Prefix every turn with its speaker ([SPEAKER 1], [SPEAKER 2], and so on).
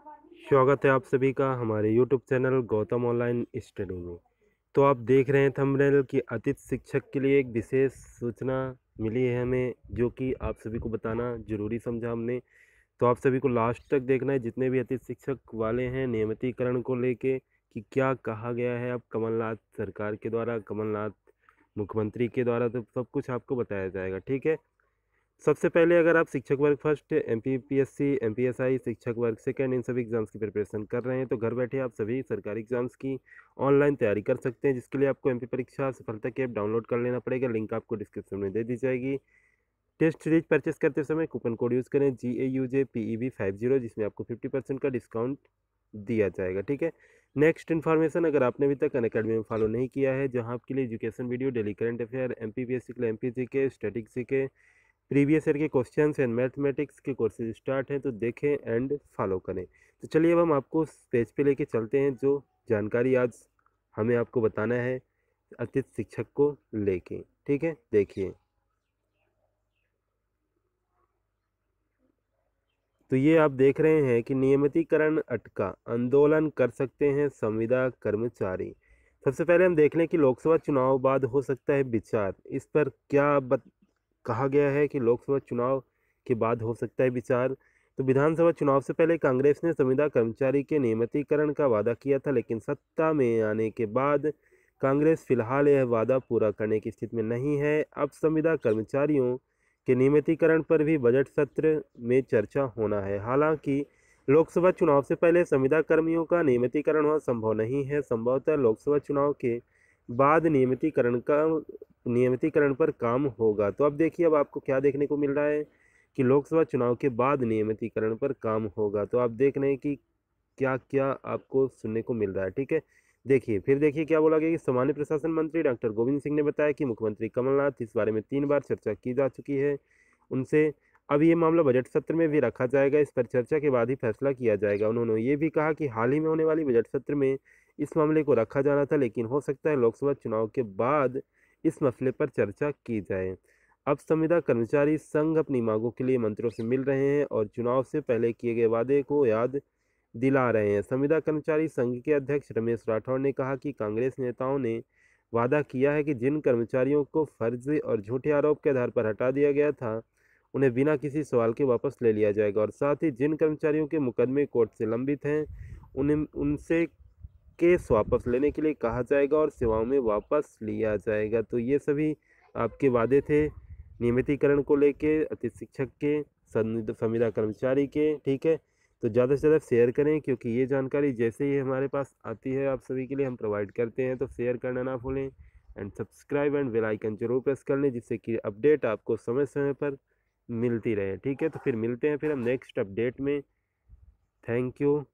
[SPEAKER 1] स्वागत है आप सभी का हमारे YouTube channel Gautam online study में। तो आप देख रहे हैं थंबनेल कि अतिथि शिक्षक के लिए एक विशेष सूचना मिली है हमें, जो कि आप सभी को बताना ज़रूरी समझा हमने। तो आप सभी को लास्ट तक देखना है, जितने भी अतिथि शिक्षक वाले हैं नियमितीकरण को लेके कि क्या कहा गया है अब कमलनाथ सरकार के द्वारा, कमलनाथ मुख्यमंत्री के द्वारा, तो सब कुछ आपको बताया जाएगा। ठीक है। सबसे पहले अगर आप शिक्षक वर्ग फर्स्ट, एमपीपीएससी, एमपीएसआई, शिक्षक वर्ग सेकंड, इन सभी एग्जाम्स की प्रिपरेशन कर रहे हैं तो घर बैठे आप सभी सरकारी एग्जाम्स की ऑनलाइन तैयारी कर सकते हैं, जिसके लिए आपको एमपी परीक्षा सफलता की ऐप डाउनलोड कर लेना पड़ेगा। लिंक आपको डिस्क्रिप्शन में दे दी जाएगी। टेस्ट सीरीज परचेस करते समय कूपन कोड यूज़ करें GAUJPEB50, जिसमें आपको 50% का डिस्काउंट दिया जाएगा। ठीक है। नेक्स्ट इन्फॉर्मेशन, अगर आपने अभी तक अनअकैडमी में फॉलो नहीं किया है, जहां आपके लिए education video, daily current affair, MPPSC के लिए एमपीजी के, स्टैटिक्स के, प्रीवियस ईयर के क्वेश्चंस एंड मैथमेटिक्स के कोर्सेज स्टार्ट हैं, तो देखें एंड फॉलो करें। तो चलिए अब हम आपको उस पेज पे लेके चलते हैं जो जानकारी आज हमें आपको बताना है अतिथि शिक्षक को लेके। ठीक है, देखिए। तो ये आप देख रहे हैं कि नियमितीकरण अटका, आंदोलन कर सकते हैं संविदा कर्मचारी। सबसे पहले हम देख लें कि लोकसभा चुनाव बाद हो सकता है विचार। इस पर क्या कहा गया है कि लोकसभा चुनाव के बाद हो सकता है विचार। तो विधानसभा चुनाव से पहले कांग्रेस ने संविदा कर्मचारी के नियमितीकरण का वादा किया था, लेकिन सत्ता में आने के बाद कांग्रेस फिलहाल यह वादा पूरा करने की स्थिति में नहीं है। अब संविदा कर्मचारियों के नियमितीकरण पर भी बजट सत्र में चर्चा होना है। हालांकि लोकसभा चुनाव से पहले संविदा कर्मियों का नियमितीकरण होना संभव नहीं है। संभवतः लोकसभा चुनाव के बाद नियमितीकरण पर काम होगा। तो अब देखिए, अब आपको क्या देखने को मिल रहा है कि लोकसभा चुनाव के बाद नियमितीकरण पर काम होगा। तो आप देख रहे हैं कि क्या क्या आपको सुनने को मिल रहा है। ठीक है। देखिए, फिर देखिए क्या बोला गया कि सामान्य प्रशासन मंत्री डॉक्टर गोविंद सिंह ने बताया कि मुख्यमंत्री कमलनाथ इस बारे में 3 बार चर्चा की जा चुकी है उनसे। अब ये मामला बजट सत्र में भी रखा जाएगा, इस पर चर्चा के बाद ही फैसला किया जाएगा। उन्होंने ये भी कहा कि हाल ही में होने वाली बजट सत्र में इस मामले को रखा जाना था, लेकिन हो सकता है लोकसभा चुनाव के बाद इस मसले पर चर्चा की जाए। अब संविदा कर्मचारी संघ अपनी मांगों के लिए मंत्रियों से मिल रहे हैं और चुनाव से पहले किए गए वादे को याद दिला रहे हैं। संविदा कर्मचारी संघ के अध्यक्ष रमेश राठौर ने कहा कि कांग्रेस नेताओं ने वादा किया है कि जिन कर्मचारियों को फर्जी और झूठे आरोप के आधार पर हटा दिया गया था, उन्हें बिना किसी सवाल के वापस ले लिया जाएगा, और साथ ही जिन कर्मचारियों के मुकदमे कोर्ट से लंबित हैं, उन्हें उनसे केस वापस लेने के लिए कहा जाएगा और सेवाओं में वापस लिया जाएगा। तो ये सभी आपके वादे थे नियमितीकरण को लेके, अतिथि शिक्षक के, संविदा कर्मचारी के। ठीक है। तो ज़्यादा से ज़्यादा शेयर करें, क्योंकि ये जानकारी जैसे ही हमारे पास आती है आप सभी के लिए हम प्रोवाइड करते हैं। तो शेयर करना ना भूलें and subscribe and bell icon जरूर प्रेस कर लें, जिससे कि अपडेट आपको समय समय पर मिलती रहे। ठीक है। तो फिर मिलते हैं फिर हम नेक्स्ट अपडेट में। Thank you.